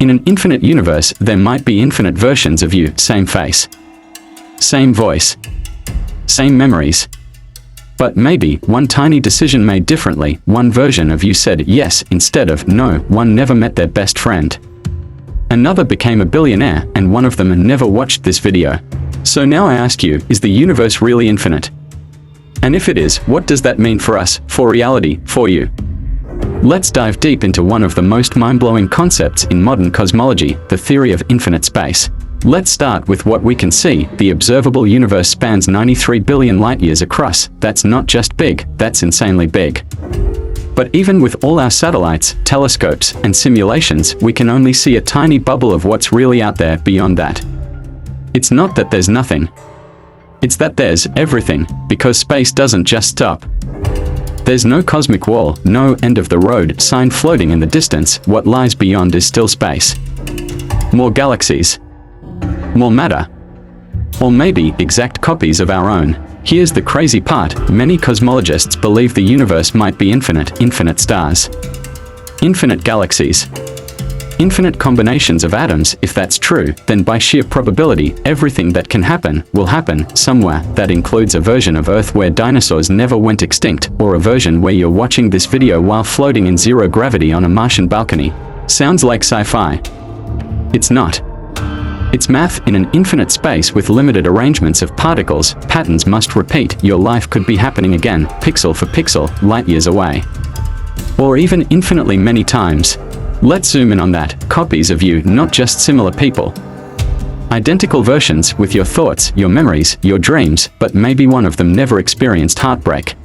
In an infinite universe, there might be infinite versions of you, same face, same voice, same memories. But maybe one tiny decision made differently, one version of you said yes instead of no, one never met their best friend. Another became a billionaire, and one of them never watched this video. So now I ask you, is the universe really infinite? And if it is, what does that mean for us, for reality, for you? Let's dive deep into one of the most mind-blowing concepts in modern cosmology, the theory of infinite space. Let's start with what we can see. The observable universe spans 93 billion light-years across. That's not just big, that's insanely big. But even with all our satellites, telescopes, and simulations, we can only see a tiny bubble of what's really out there beyond that. It's not that there's nothing. It's that there's everything, because space doesn't just stop. There's no cosmic wall, no end of the road sign floating in the distance. What lies beyond is still space. More galaxies. More matter. Or maybe exact copies of our own. Here's the crazy part, many cosmologists believe the universe might be infinite, infinite stars, infinite galaxies, infinite combinations of atoms. If that's true, then by sheer probability, everything that can happen will happen somewhere. That includes a version of Earth where dinosaurs never went extinct, or a version where you're watching this video while floating in zero gravity on a Martian balcony. Sounds like sci-fi. It's not. It's math. In an infinite space with limited arrangements of particles, patterns must repeat. Your life could be happening again, pixel for pixel, light years away. Or even infinitely many times. Let's zoom in on that. Copies of you, not just similar people. Identical versions with your thoughts, your memories, your dreams, but maybe one of them never experienced heartbreak,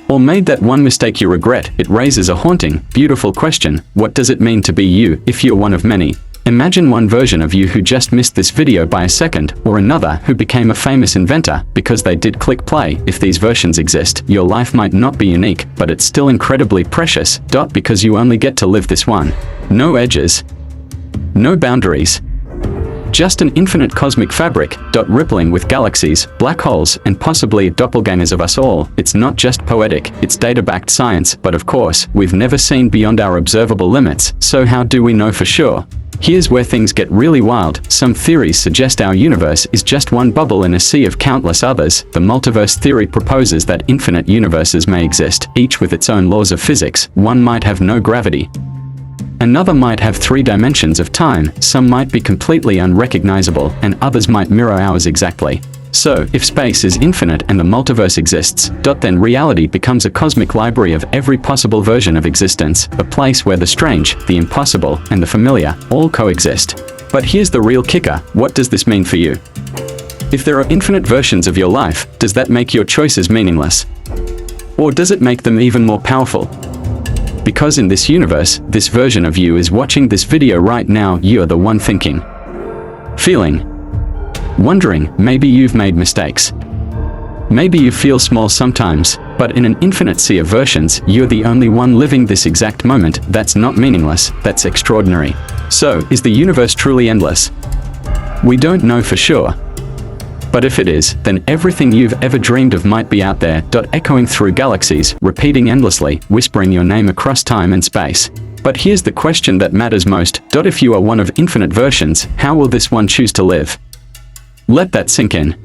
or made that one mistake you regret. It raises a haunting, beautiful question. What does it mean to be you, if you're one of many? Imagine one version of you who just missed this video by a second, or another who became a famous inventor because they did click play. If these versions exist, your life might not be unique, but it's still incredibly precious, because you only get to live this one. No edges. No boundaries. Just an infinite cosmic fabric, rippling with galaxies, black holes, and possibly doppelgangers of us all. It's not just poetic, it's data-backed science, but of course, we've never seen beyond our observable limits, so how do we know for sure? Here's where things get really wild. Some theories suggest our universe is just one bubble in a sea of countless others. The multiverse theory proposes that infinite universes may exist, each with its own laws of physics. One might have no gravity. Another might have 3 dimensions of time, some might be completely unrecognizable, and others might mirror ours exactly. So, if space is infinite and the multiverse exists, then reality becomes a cosmic library of every possible version of existence, a place where the strange, the impossible, and the familiar all coexist. But here's the real kicker, what does this mean for you? If there are infinite versions of your life, does that make your choices meaningless? Or does it make them even more powerful? Because in this universe, this version of you is watching this video right now. You're the one thinking, feeling, wondering. Maybe you've made mistakes. Maybe you feel small sometimes, but in an infinite sea of versions, you're the only one living this exact moment. That's not meaningless, that's extraordinary. So, is the universe truly endless? We don't know for sure. But if it is, then everything you've ever dreamed of might be out there, echoing through galaxies, repeating endlessly, whispering your name across time and space. But here's the question that matters most. If you are one of infinite versions, how will this one choose to live? Let that sink in.